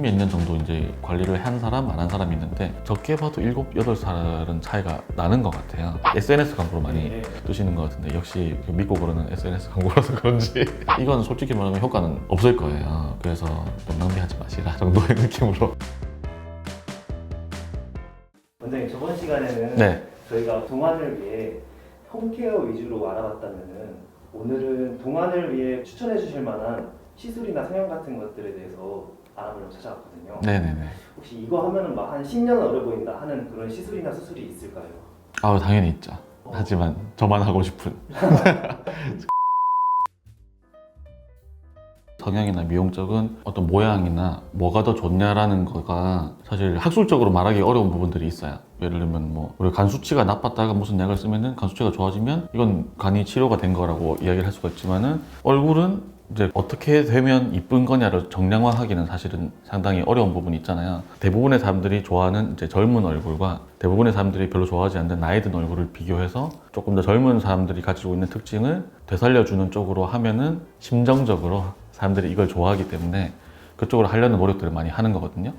몇 년 정도 이제 관리를 한 사람, 안 한 사람이 있는데 적게 봐도 7, 8살은 차이가 나는 것 같아요. SNS 광고로 많이 뜨시는 것 같은데 역시 믿고 그러는 SNS 광고라서 그런지 이건 솔직히 말하면 효과는 없을 거예요. 그래서 좀 낭비하지 마시라 정도의 느낌으로. 원장님, 저번 시간에는 네. 저희가 동안을 위해 홈케어 위주로 알아봤다면은 오늘은 동안을 위해 추천해 주실 만한 시술이나 성형 같은 것들에 대해서 알아보려고 찾아왔거든요. 네네네. 혹시 이거 하면은 막 한 10년 어려 보인다 하는 그런 시술이나 수술이 있을까요? 아, 당연히 있죠. 하지만 저만 하고 싶은. 성형이나 미용 쪽은 어떤 모양이나 뭐가 더 좋냐라는 거가 사실 학술적으로 말하기 어려운 부분들이 있어요. 예를 들면 뭐 우리 간 수치가 나빴다가 무슨 약을 쓰면은 간 수치가 좋아지면 이건 간이 치료가 된 거라고 이야기를 할 수가 있지만은 얼굴은 이제 어떻게 되면 이쁜 거냐를 정량화하기는 사실은 상당히 어려운 부분이 있잖아요. 대부분의 사람들이 좋아하는 이제 젊은 얼굴과 대부분의 사람들이 별로 좋아하지 않는 나이 든 얼굴을 비교해서 조금 더 젊은 사람들이 가지고 있는 특징을 되살려주는 쪽으로 하면은 심정적으로 사람들이 이걸 좋아하기 때문에 그쪽으로 하려는 노력들을 많이 하는 거거든요.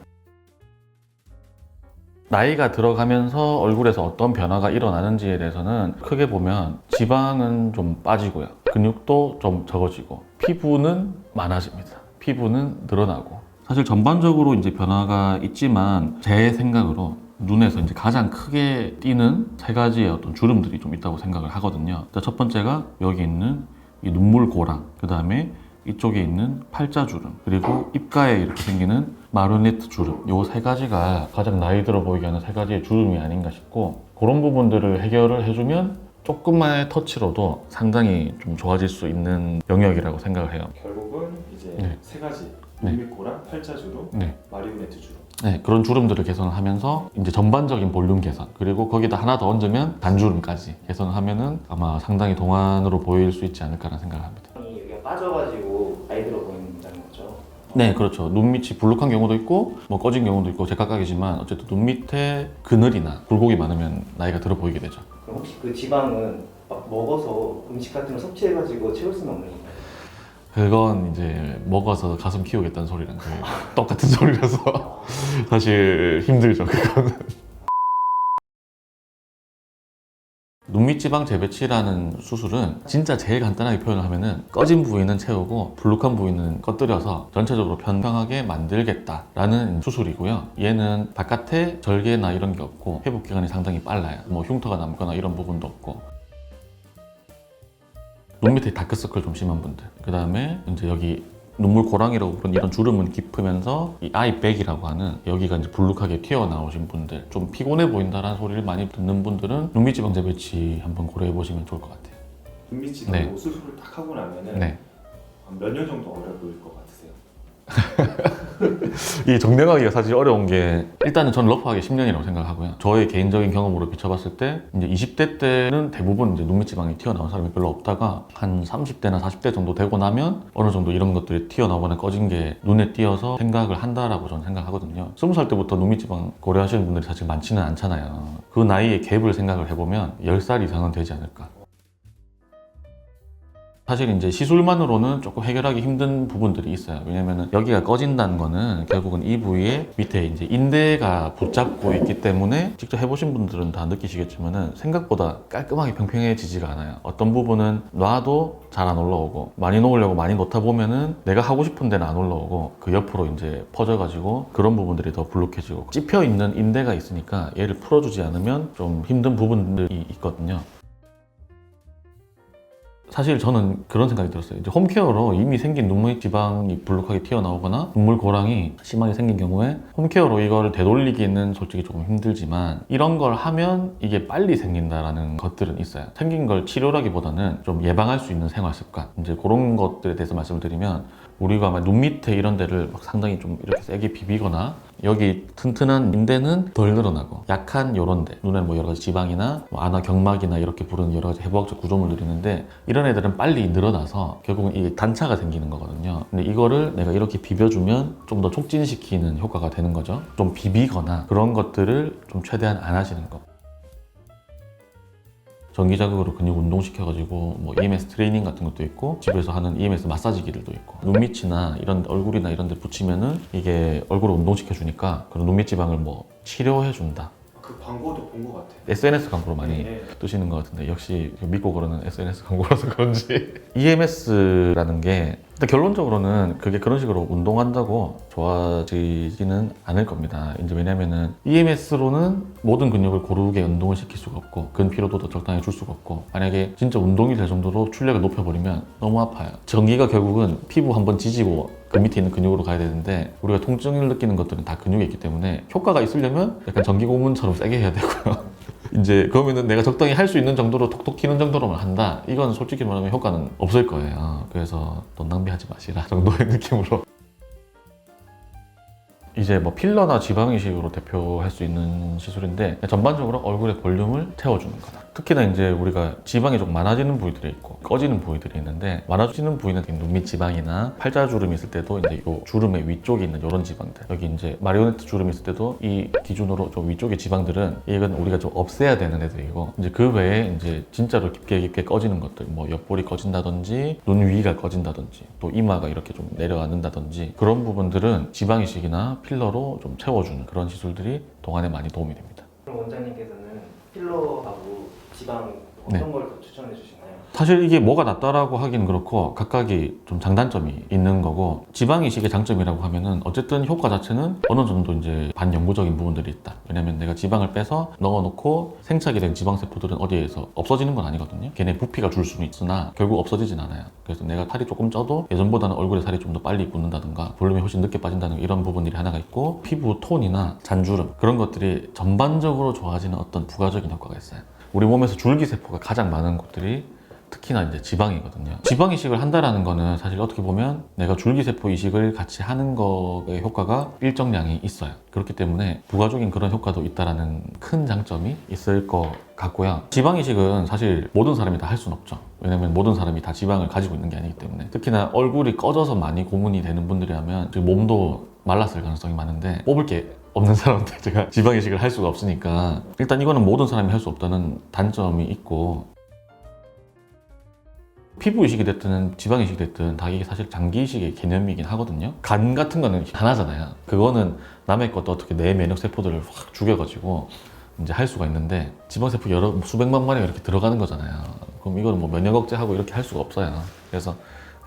나이가 들어가면서 얼굴에서 어떤 변화가 일어나는지에 대해서는 크게 보면 지방은 좀 빠지고요. 근육도 좀 적어지고 피부는 많아집니다. 피부는 늘어나고. 사실 전반적으로 이제 변화가 있지만 제 생각으로 눈에서 이제 가장 크게 띄는 세 가지의 어떤 주름들이 좀 있다고 생각을 하거든요. 첫 번째가 여기 있는 이 눈물 고랑, 그 다음에 이쪽에 있는 팔자주름, 그리고 입가에 이렇게 생기는 마르네트 주름, 요 세 가지가 가장 나이 들어 보이게 하는 세 가지의 주름이 아닌가 싶고, 그런 부분들을 해결을 해주면 조금만의 터치로도 상당히 좀 좋아질 수 있는 영역이라고 생각을 해요. 결국은 이제 네. 세 가지 네. 눈밑고랑 팔자주름, 네. 마리오네트 주름. 네, 그런 주름들을 개선하면서 이제 전반적인 볼륨 개선, 그리고 거기다 하나 더 얹으면 단주름까지 개선하면은 아마 상당히 동안으로 보일 수 있지 않을까라는 생각을 합니다. 여기가 빠져가지고 나이 들어 보인다는 거죠. 네, 그렇죠. 눈 밑이 불룩한 경우도 있고 뭐 꺼진 경우도 있고 제각각이지만 어쨌든 눈 밑에 그늘이나 굴곡이 많으면 나이가 들어 보이게 되죠. 그럼 혹시 그 지방은 막 먹어서 음식 같은 걸 섭취해가지고 채울 수는 없는 건가요? 그건 이제 먹어서 가슴 키우겠다는 소리랑 거의 똑같은 소리라서 사실 힘들죠, 그거는. 눈밑지방 재배치라는 수술은 진짜 제일 간단하게 표현을 하면은 꺼진 부위는 채우고 불룩한 부위는 꺼뜨려서 전체적으로 평평하게 만들겠다라는 수술이고요. 얘는 바깥에 절개나 이런 게 없고 회복 기간이 상당히 빨라요. 뭐 흉터가 남거나 이런 부분도 없고. 눈 밑에 다크서클 좀 심한 분들, 그 다음에 이제 여기 눈물 고랑이라고 부르는 이런 주름은 깊으면서 이 아이백이라고 하는 여기가 이제 불룩하게 튀어나오신 분들, 좀 피곤해 보인다라는 소리를 많이 듣는 분들은 눈밑지방 재배치 한번 고려해 보시면 좋을 것 같아요. 눈밑이 네. 수술을 딱 하고 나면은 네. 몇 년 정도 어려 보일 것 같으세요? 이 정량하기가 사실 어려운 게 일단은 저는 러프하게 10년이라고 생각하고요. 저의 개인적인 경험으로 비춰봤을 때 이제 20대 때는 대부분 이제 눈밑지방이 튀어나온 사람이 별로 없다가 한 30대나 40대 정도 되고 나면 어느 정도 이런 것들이 튀어나오거나 꺼진 게 눈에 띄어서 생각을 한다라고 저는 생각하거든요. 20살 때부터 눈밑지방 고려하시는 분들이 사실 많지는 않잖아요. 그 나이의 갭을 생각을 해보면 10살 이상은 되지 않을까. 사실 이제 시술만으로는 조금 해결하기 힘든 부분들이 있어요. 왜냐면은 여기가 꺼진다는 거는 결국은 이 부위에 밑에 이제 인대가 붙잡고 있기 때문에 직접 해보신 분들은 다 느끼시겠지만은 생각보다 깔끔하게 평평해지지가 않아요. 어떤 부분은 놔도 잘 안 올라오고 많이 놓으려고 많이 놓다 보면은 내가 하고 싶은 데는 안 올라오고 그 옆으로 이제 퍼져가지고 그런 부분들이 더 불룩해지고 찝혀 있는 인대가 있으니까 얘를 풀어주지 않으면 좀 힘든 부분들이 있거든요. 사실 저는 그런 생각이 들었어요. 이제 홈케어로 이미 생긴 눈물 지방이 불룩하게 튀어나오거나 눈물 고랑이 심하게 생긴 경우에 홈케어로 이걸 되돌리기는 솔직히 조금 힘들지만 이런 걸 하면 이게 빨리 생긴다라는 것들은 있어요. 생긴 걸 치료라기보다는 좀 예방할 수 있는 생활 습관, 이제 그런 것들에 대해서 말씀을 드리면 우리가 막 눈 밑에 이런 데를 막 상당히 좀 이렇게 세게 비비거나 여기 튼튼한 인대는 덜 늘어나고 약한 요런 데 눈에는 뭐 여러 가지 지방이나 뭐 안화 경막이나 이렇게 부르는 여러 가지 해부학적 구조물들이 있는데 이런 애들은 빨리 늘어나서 결국은 이게 단차가 생기는 거거든요. 근데 이거를 내가 이렇게 비벼주면 좀 더 촉진시키는 효과가 되는 거죠. 좀 비비거나 그런 것들을 좀 최대한 안 하시는 거. 전기 자극으로 근육 운동시켜가지고 뭐 EMS 트레이닝 같은 것도 있고 집에서 하는 EMS 마사지기들도 있고 눈 밑이나 이런 얼굴이나 이런 데 붙이면은 이게 얼굴을 운동시켜주니까 그런 눈 밑 지방을 뭐 치료해준다. 그 광고도 본 것 같아요. SNS 광고로 많이 네. 뜨시는 것 같은데 역시 믿고 그러는 SNS 광고라서 그런지 EMS라는 게 일단 결론적으로는 그게 그런 식으로 운동한다고 좋아지지는 않을 겁니다. 이제 왜냐면은 EMS로는 모든 근육을 고르게 운동을 시킬 수가 없고 근피로도도 적당히 줄 수가 없고 만약에 진짜 운동이 될 정도로 출력을 높여버리면 너무 아파요. 전기가 결국은 피부 한번 지지고 그 밑에 있는 근육으로 가야 되는데 우리가 통증을 느끼는 것들은 다 근육에 있기 때문에 효과가 있으려면 약간 전기 고문처럼 세게 해야 되고요. 이제 그러면은 내가 적당히 할 수 있는 정도로 톡톡 튀는 정도로만 한다. 이건 솔직히 말하면 효과는 없을 거예요. 그래서 돈 낭비하지 마시라 정도의 느낌으로. 이제 뭐 필러나 지방 이식으로 대표할 수 있는 시술인데 전반적으로 얼굴의 볼륨을 채워주는 거다. 특히나 이제 우리가 지방이 좀 많아지는 부위들이 있고 꺼지는 부위들이 있는데 많아지는 부위는 눈 밑 지방이나 팔자주름이 있을 때도 이제 요 주름의 위쪽에 있는 이런 지방들 여기 이제 마리오네트 주름이 있을 때도 이 기준으로 좀 위쪽의 지방들은 이건 우리가 좀 없애야 되는 애들이고 이제 그 외에 이제 진짜로 깊게 꺼지는 것들 뭐 옆볼이 꺼진다든지 눈 위가 꺼진다든지 또 이마가 이렇게 좀 내려앉는다든지 그런 부분들은 지방 이식이나 필러로 좀 채워주는 그런 시술들이 동안에 많이 도움이 됩니다. 그럼 원장님께서는 필러하고 지방 어떤 걸 더 추천해 주시나요? 사실 이게 뭐가 낫다라고 하기는 그렇고 각각이 좀 장단점이 있는 거고 지방 이식의 장점이라고 하면은 어쨌든 효과 자체는 어느 정도 이제 반영구적인 부분들이 있다. 왜냐면 내가 지방을 빼서 넣어놓고 생착이 된 지방세포들은 어디에서 없어지는 건 아니거든요. 걔네 부피가 줄 수는 있으나 결국 없어지진 않아요. 그래서 내가 살이 조금 쪄도 예전보다는 얼굴에 살이 좀 더 빨리 붙는다든가 볼륨이 훨씬 늦게 빠진다는 이런 부분들이 하나가 있고 피부 톤이나 잔주름 그런 것들이 전반적으로 좋아지는 어떤 부가적인 효과가 있어요. 우리 몸에서 줄기세포가 가장 많은 곳들이 특히나 이제 지방이거든요. 지방 이식을 한다라는 거는 사실 어떻게 보면 내가 줄기세포 이식을 같이 하는 거의 효과가 일정량이 있어요. 그렇기 때문에 부가적인 그런 효과도 있다라는 큰 장점이 있을 것 같고요. 지방 이식은 사실 모든 사람이 다 할 수는 없죠. 왜냐면 모든 사람이 다 지방을 가지고 있는 게 아니기 때문에 특히나 얼굴이 꺼져서 많이 고문이 되는 분들이라면 몸도 말랐을 가능성이 많은데 뽑을 게 없는 사람한테 제가 지방 이식을 할 수가 없으니까 일단 이거는 모든 사람이 할 수 없다는 단점이 있고 피부 이식이 됐든 지방 이식이 됐든 다 이게 사실 장기 이식의 개념이긴 하거든요. 간 같은 거는 하나잖아요. 그거는 남의 것도 어떻게 내 면역 세포들을 확 죽여가지고 이제 할 수가 있는데 지방 세포 수백만 마리가 이렇게 들어가는 거잖아요. 그럼 이거는 뭐 면역 억제하고 이렇게 할 수가 없어요. 그래서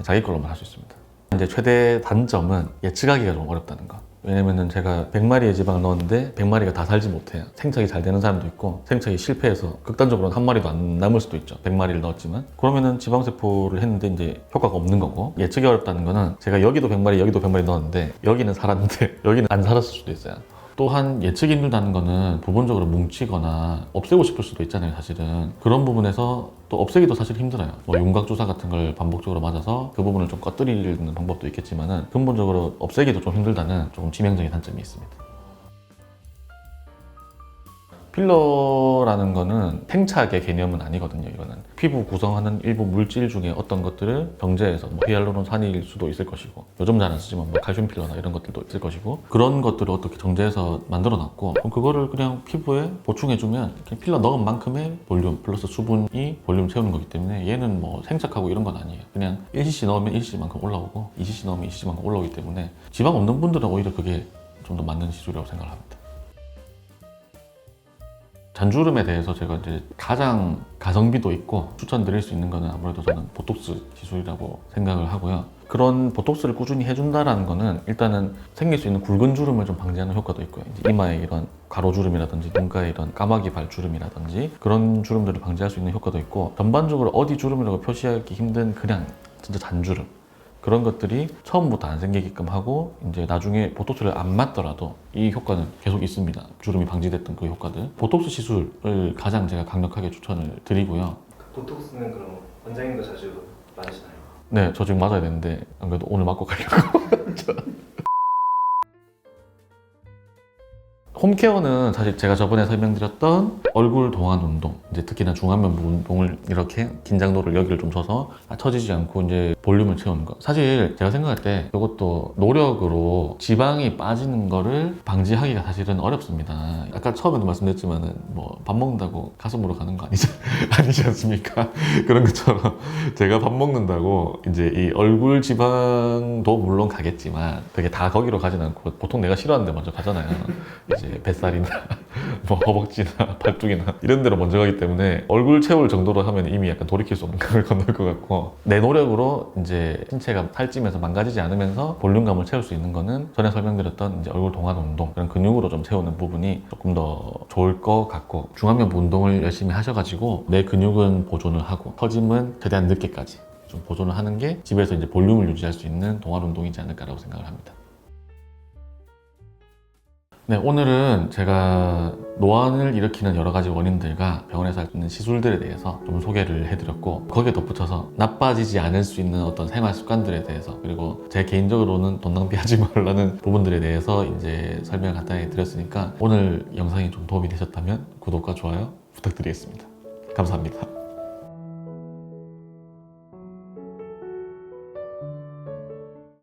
자기 걸로만 할 수 있습니다. 이제 최대 단점은 예측하기가 좀 어렵다는 거. 왜냐면은 제가 100마리의 지방을 넣었는데 100마리가 다 살지 못해요. 생착이 잘 되는 사람도 있고 생착이 실패해서 극단적으로는 한 마리도 안 남을 수도 있죠. 100마리를 넣었지만 그러면은 지방세포를 했는데 이제 효과가 없는 거고 예측이 어렵다는 거는 제가 여기도 100마리 여기도 100마리 넣었는데 여기는 살았는데 여기는 안 살았을 수도 있어요. 또한 예측이 힘들다는 거는 부분적으로 뭉치거나 없애고 싶을 수도 있잖아요. 사실은 그런 부분에서 또 없애기도 사실 힘들어요. 뭐 윤곽주사 같은 걸 반복적으로 맞아서 그 부분을 좀 꺼뜨리는 방법도 있겠지만은 근본적으로 없애기도 좀 힘들다는 조금 치명적인 단점이 있습니다. 필러라는 거는 생착의 개념은 아니거든요. 이거는 피부 구성하는 일부 물질 중에 어떤 것들을 정제해서 뭐 히알루론산일 수도 있을 것이고 요즘 잘 안 쓰지만 뭐 칼슘 필러나 이런 것들도 있을 것이고 그런 것들을 어떻게 정제해서 만들어 놨고 그럼 그거를 그냥 피부에 보충해주면 그냥 필러 넣은 만큼의 볼륨 플러스 수분이 볼륨 채우는 거기 때문에 얘는 뭐 생착하고 이런 건 아니에요. 그냥 1cc 넣으면 1cc만큼 올라오고 2cc 넣으면 2cc만큼 올라오기 때문에 지방 없는 분들은 오히려 그게 좀 더 맞는 시술이라고 생각을 합니다. 잔주름에 대해서 제가 이제 가장 가성비도 있고 추천드릴 수 있는 거는 아무래도 저는 보톡스 시술이라고 생각을 하고요. 그런 보톡스를 꾸준히 해준다라는 거는 일단은 생길 수 있는 굵은 주름을 좀 방지하는 효과도 있고요. 이제 이마에 이런 가로주름이라든지 눈가에 이런 까마귀 발주름이라든지 그런 주름들을 방지할 수 있는 효과도 있고 전반적으로 어디 주름이라고 표시하기 힘든 그냥 진짜 잔주름 그런 것들이 처음부터 안 생기게끔 하고 이제 나중에 보톡스를 안 맞더라도 이 효과는 계속 있습니다. 주름이 방지됐던 그 효과들. 보톡스 시술을 가장 제가 강력하게 추천을 드리고요. 보톡스는 그럼 원장님도 자주 맞으시나요? 네, 저 지금 맞아야 되는데 안 그래도 오늘 맞고 가려고. 홈케어는 사실 제가 저번에 설명드렸던 얼굴 동안 운동, 이제 특히나 중안면 운동을 이렇게 긴장도를 여기를 좀 줘서 처지지 않고 이제 볼륨을 채우는 거. 사실 제가 생각할 때 이것도 노력으로 지방이 빠지는 거를 방지하기가 사실은 어렵습니다. 아까 처음에도 말씀드렸지만은 뭐 밥 먹는다고 가슴으로 가는 거 아니지 않습니까? 그런 것처럼 제가 밥 먹는다고 이제 이 얼굴 지방도 물론 가겠지만 그게 다 거기로 가진 않고 보통 내가 싫어하는 데 먼저 가잖아요. 이제 뱃살이나 뭐 허벅지나 팔뚝이나 이런 데로 먼저 가기 때문에 얼굴 채울 정도로 하면 이미 약간 돌이킬 수 없는 강을 건널 것 같고, 내 노력으로 이제 신체가 살찌면서 망가지지 않으면서 볼륨감을 채울 수 있는 거는 전에 설명드렸던 이제 얼굴 동안 운동, 그런 근육으로 좀 채우는 부분이 조금 더 좋을 것 같고, 중안면 운동을 열심히 하셔가지고 내 근육은 보존을 하고 처짐은 최대한 늦게까지 좀 보존을 하는 게 집에서 이제 볼륨을 유지할 수 있는 동안 운동이지 않을까라고 생각을 합니다. 네, 오늘은 제가 노안을 일으키는 여러 가지 원인들과 병원에서 할 수 있는 시술들에 대해서 좀 소개를 해드렸고, 거기에 덧붙여서 나빠지지 않을 수 있는 어떤 생활 습관들에 대해서, 그리고 제 개인적으로는 돈 낭비하지 말라는 부분들에 대해서 이제 설명을 간단히 드렸으니까 오늘 영상이 좀 도움이 되셨다면 구독과 좋아요 부탁드리겠습니다. 감사합니다.